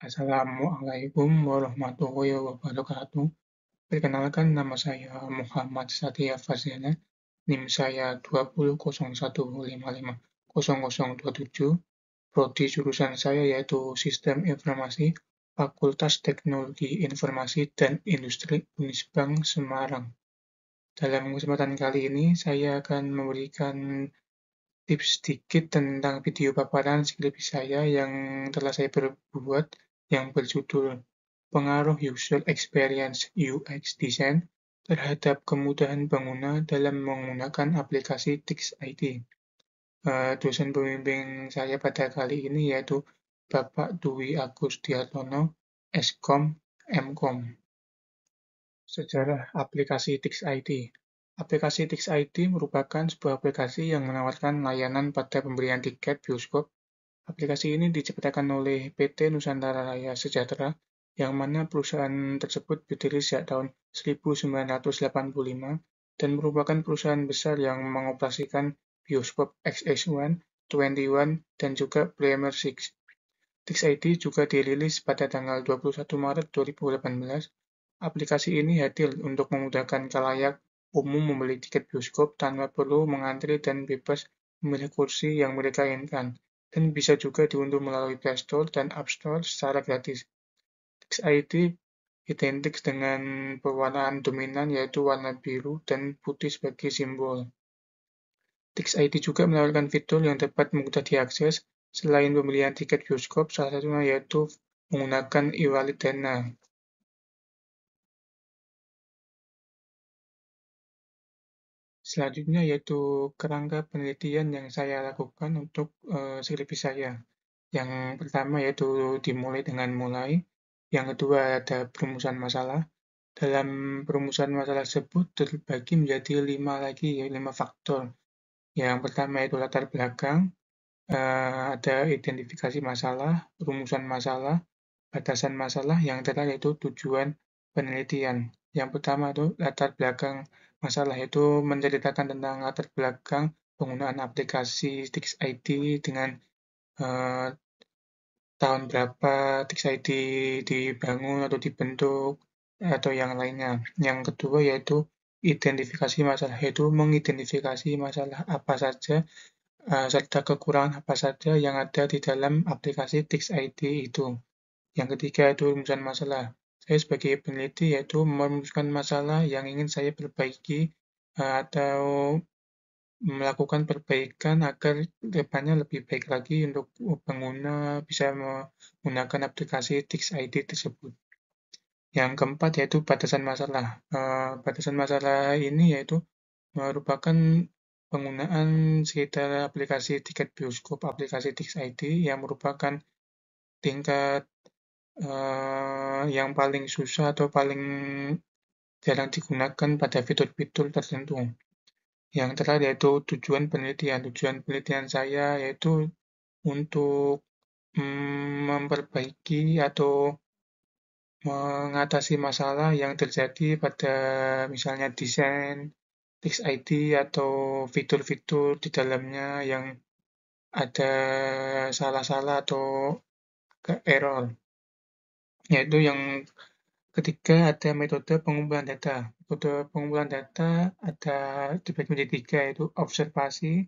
Assalamualaikum warahmatullahi wabarakatuh. Perkenalkan, nama saya Muhammad Satya Fazliana. NIM saya 20.0155.0027. Prodi jurusan saya yaitu Sistem Informasi, Fakultas Teknologi Informasi dan Industri Unisbank Semarang. Dalam kesempatan kali ini, saya akan memberikan tips sedikit tentang video paparan skripsi saya yang telah saya perbuat yang berjudul Pengaruh User Experience (UX) Design terhadap kemudahan pengguna dalam menggunakan aplikasi TixID. Dosen pembimbing saya pada kali ini yaitu Bapak Dwi Agustiartono, Eskom, Mkom. Sejarah aplikasi TixID. Aplikasi TixID merupakan sebuah aplikasi yang menawarkan layanan pada pembelian tiket bioskop. Aplikasi ini diciptakan oleh PT Nusantara Raya Sejahtera, yang mana perusahaan tersebut berdiri sejak tahun 1985 dan merupakan perusahaan besar yang mengoperasikan bioskop XX1, 21, dan juga Premier Six. TixID juga dirilis pada tanggal 21 Maret 2018. Aplikasi ini hadir untuk memudahkan khalayak umum membeli tiket bioskop tanpa perlu mengantri dan bebas memilih kursi yang mereka inginkan, dan bisa juga diunduh melalui Play Store dan App Store secara gratis. TixID identik dengan pewarnaan dominan yaitu warna biru dan putih sebagai simbol. TixID juga menawarkan fitur yang dapat mudah diakses selain pembelian tiket bioskop, salah satunya yaitu menggunakan e-wallet Dana. Selanjutnya yaitu kerangka penelitian yang saya lakukan untuk skripsi saya. Yang pertama yaitu dimulai dengan yang kedua ada perumusan masalah. Dalam perumusan masalah tersebut terbagi menjadi 5 faktor. Yang pertama yaitu latar belakang, ada identifikasi masalah, rumusan masalah, batasan masalah, yang terakhir yaitu tujuan penelitian. Yang pertama itu latar belakang masalah, itu menceritakan tentang latar belakang penggunaan aplikasi TixID dengan tahun berapa TixID dibangun atau dibentuk atau yang lainnya. Yang kedua yaitu identifikasi masalah, yaitu mengidentifikasi masalah apa saja serta kekurangan apa saja yang ada di dalam aplikasi TixID itu. Yang ketiga itu rumusan masalah. Saya sebagai peneliti yaitu merumuskan masalah yang ingin saya perbaiki atau melakukan perbaikan agar depannya lebih baik lagi untuk pengguna bisa menggunakan aplikasi TixID tersebut. Yang keempat yaitu batasan masalah. Batasan masalah ini yaitu merupakan penggunaan sekitar aplikasi tiket bioskop, aplikasi TixID yang merupakan tingkat yang paling susah atau paling jarang digunakan pada fitur-fitur tertentu. Yang terakhir yaitu tujuan penelitian. Tujuan penelitian saya yaitu untuk memperbaiki atau mengatasi masalah yang terjadi pada misalnya desain TixID atau fitur-fitur di dalamnya yang ada salah-salah atau error. Yaitu yang ketiga ada metode pengumpulan data. Metode pengumpulan data ada dibagi menjadi 3, yaitu observasi,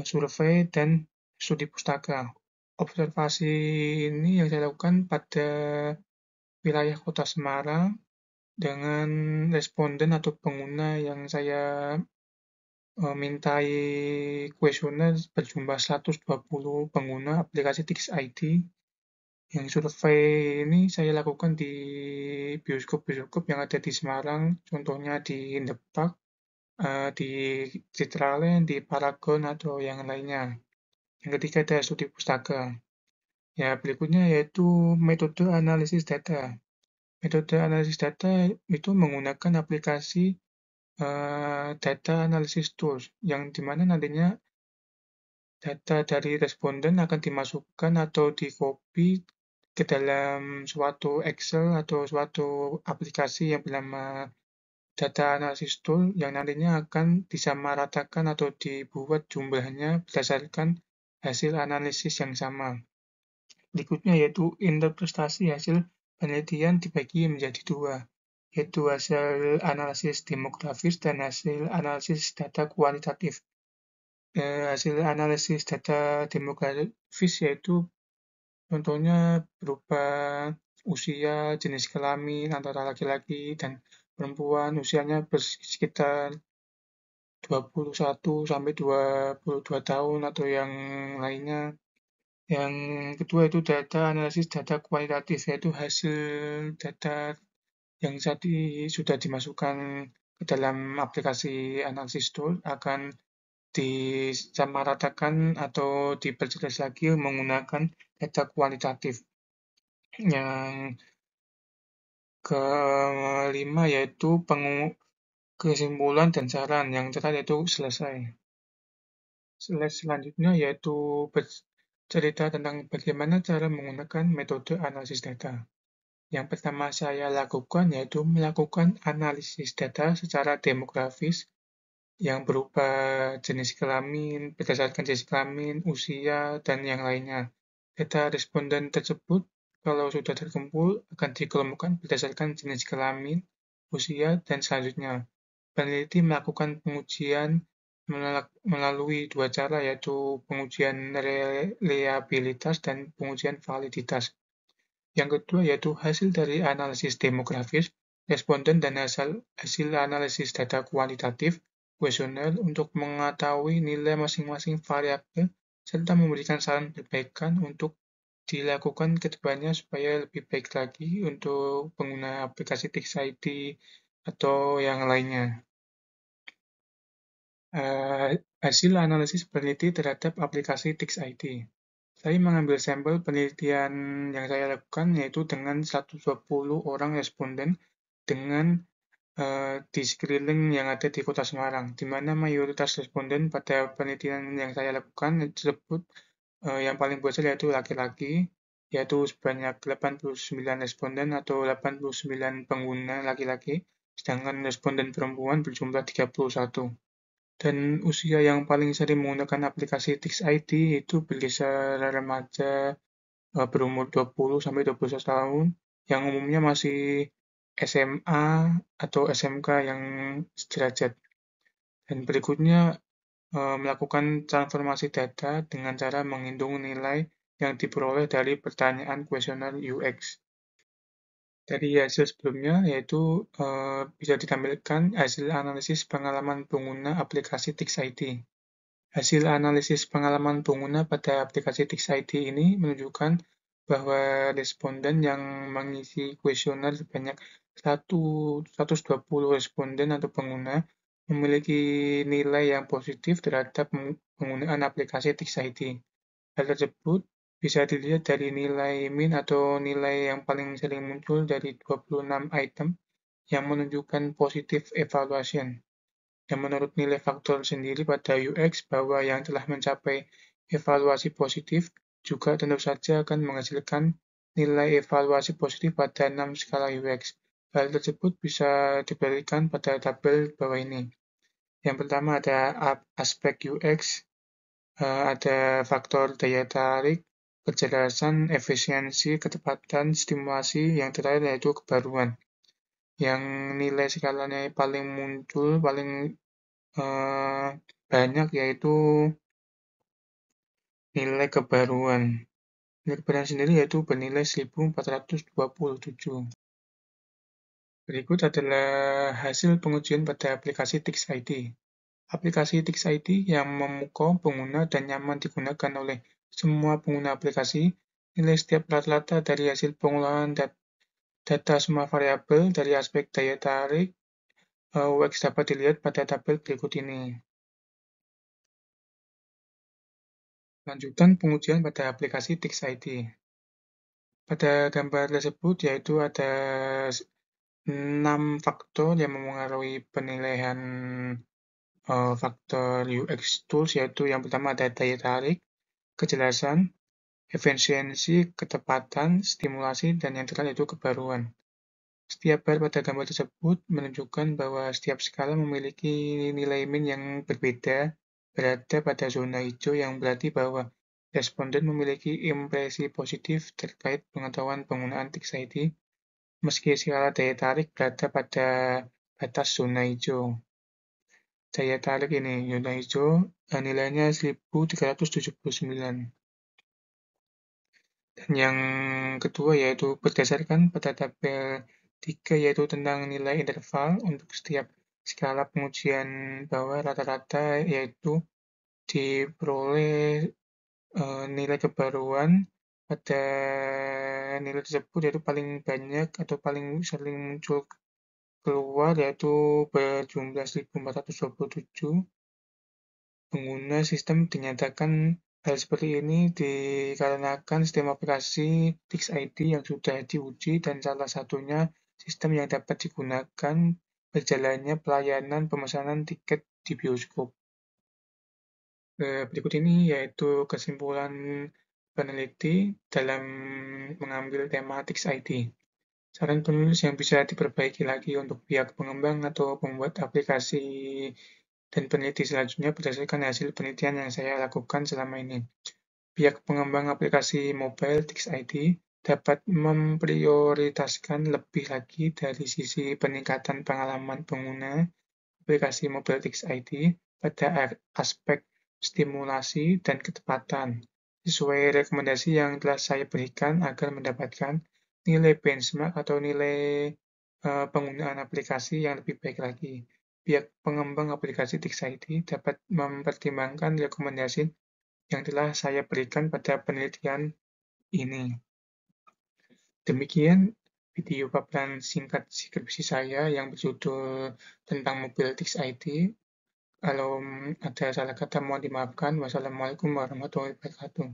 survei, dan studi pustaka. Observasi ini yang saya lakukan pada wilayah Kota Semarang dengan responden atau pengguna yang saya mintai kuesioner berjumlah 120 pengguna aplikasi TixID. Yang survei ini saya lakukan di bioskop-bioskop yang ada di Semarang, contohnya di The Park, di Citraland, di Paragon, atau yang lainnya. Yang ketiga ada studi pustaka. Ya, berikutnya yaitu metode analisis data. Metode analisis data itu menggunakan aplikasi data analysis tools, yang dimana nantinya data dari responden akan dimasukkan atau di-copy ke dalam suatu Excel atau suatu aplikasi yang bernama data analysis tool, yang nantinya akan disamaratakan atau dibuat jumlahnya berdasarkan hasil analisis yang sama. Berikutnya yaitu interpretasi hasil penelitian dibagi menjadi dua, yaitu hasil analisis demografis dan hasil analisis data kualitatif. Hasil analisis data demografis yaitu contohnya berupa usia, jenis kelamin antara laki-laki dan perempuan, usianya sekitar 21 sampai 22 tahun atau yang lainnya. Yang kedua itu data analisis data kualitatif, yaitu hasil data yang sudah dimasukkan ke dalam aplikasi analisis tool akan disamaratakan atau diperjelas lagi menggunakan data kualitatif. Yang kelima yaitu kesimpulan dan saran. Yang terakhir yaitu selesai. Slide selanjutnya yaitu cerita tentang bagaimana cara menggunakan metode analisis data. Yang pertama saya lakukan yaitu melakukan analisis data secara demografis yang berupa jenis kelamin, berdasarkan jenis kelamin, usia, dan yang lainnya. Data responden tersebut kalau sudah terkumpul akan dikelompokkan berdasarkan jenis kelamin, usia, dan selanjutnya. Peneliti melakukan pengujian melalui dua cara yaitu pengujian reliabilitas dan pengujian validitas. Yang kedua yaitu hasil dari analisis demografis, responden dan hasil analisis data kualitatif, kuesioner untuk mengetahui nilai masing-masing variabel serta memberikan saran perbaikan untuk dilakukan ke depannya supaya lebih baik lagi untuk pengguna aplikasi TixID atau yang lainnya. Hasil analisis peneliti terhadap aplikasi TixID. Saya mengambil sampel penelitian yang saya lakukan yaitu dengan 120 orang responden dengan di sekeliling yang ada di Kota Semarang, di mana mayoritas responden pada penelitian yang saya lakukan tersebut yang paling besar yaitu laki-laki, yaitu sebanyak 89 responden atau 89 pengguna laki-laki, sedangkan responden perempuan berjumlah 31. Dan usia yang paling sering menggunakan aplikasi TixID itu berkisar remaja berumur 20 sampai 21 tahun yang umumnya masih SMA atau SMK yang sederajat. Dan berikutnya melakukan transformasi data dengan cara menghitung nilai yang diperoleh dari pertanyaan kuesioner UX. Dari hasil sebelumnya yaitu bisa ditampilkan hasil analisis pengalaman pengguna aplikasi TixID. Hasil analisis pengalaman pengguna pada aplikasi TixID ini menunjukkan bahwa responden yang mengisi kuesioner sebanyak 120 responden atau pengguna memiliki nilai yang positif terhadap penggunaan aplikasi TixID. Hal tersebut bisa dilihat dari nilai min atau nilai yang paling sering muncul dari 26 item yang menunjukkan positive evaluation. Dan menurut nilai faktor sendiri pada UX bahwa yang telah mencapai evaluasi positif juga tentu saja akan menghasilkan nilai evaluasi positif pada 6 skala UX. Hal tersebut bisa diberikan pada tabel bawah ini. Yang pertama ada aspek UX, ada faktor daya tarik, kejelasan, efisiensi, ketepatan, stimulasi, yang terakhir yaitu kebaruan. Yang nilai skalanya paling muncul, paling banyak yaitu nilai kebaruan. Nilai kebaruan sendiri yaitu bernilai 1427. Berikut adalah hasil pengujian pada aplikasi TixID. Aplikasi TixID yang memukau pengguna dan nyaman digunakan oleh semua pengguna aplikasi. Nilai setiap rata-rata dari hasil pengolahan data semua variabel dari aspek daya tarik UX dapat dilihat pada tabel berikut ini. Lanjutan pengujian pada aplikasi TixID. Pada gambar tersebut yaitu ada 6 faktor yang mempengaruhi penilaian faktor UX tools, yaitu yang pertama ada daya tarik, kejelasan, efisiensi, ketepatan, stimulasi, dan yang terakhir yaitu kebaruan. Setiap bar pada gambar tersebut menunjukkan bahwa setiap skala memiliki nilai min yang berbeda berada pada zona hijau yang berarti bahwa Responden memiliki impresi positif terkait pengetahuan penggunaan Tix ID, meski skala daya tarik berada pada batas zona hijau. Daya tarik ini, zona hijau, nilainya 1379. Dan yang kedua yaitu berdasarkan pada tabel 3 yaitu tentang nilai interval untuk setiap skala pengujian bawah rata-rata yaitu diperoleh nilai kebaruan pada nilai tersebut yaitu paling banyak atau paling sering muncul keluar yaitu berjumlah 1427 pengguna sistem dinyatakan hal seperti ini dikarenakan sistem aplikasi TixID yang sudah diuji dan salah satunya sistem yang dapat digunakan berjalannya pelayanan pemesanan tiket di bioskop. Berikut ini yaitu kesimpulan peneliti dalam mengambil tema TixID. Saran penulis yang bisa diperbaiki lagi untuk pihak pengembang atau pembuat aplikasi dan peneliti selanjutnya berdasarkan hasil penelitian yang saya lakukan selama ini. Pihak pengembang aplikasi mobile TixID dapat memprioritaskan lebih lagi dari sisi peningkatan pengalaman pengguna aplikasi mobile TixID pada aspek stimulasi dan ketepatan, sesuai rekomendasi yang telah saya berikan agar mendapatkan nilai benchmark atau nilai penggunaan aplikasi yang lebih baik lagi. Pihak pengembang aplikasi TixID dapat mempertimbangkan rekomendasi yang telah saya berikan pada penelitian ini. Demikian video paparan singkat skripsi saya yang berjudul tentang mobil TixID. Kalau ada salah kata mohon dimaafkan. Wassalamualaikum warahmatullahi wabarakatuh.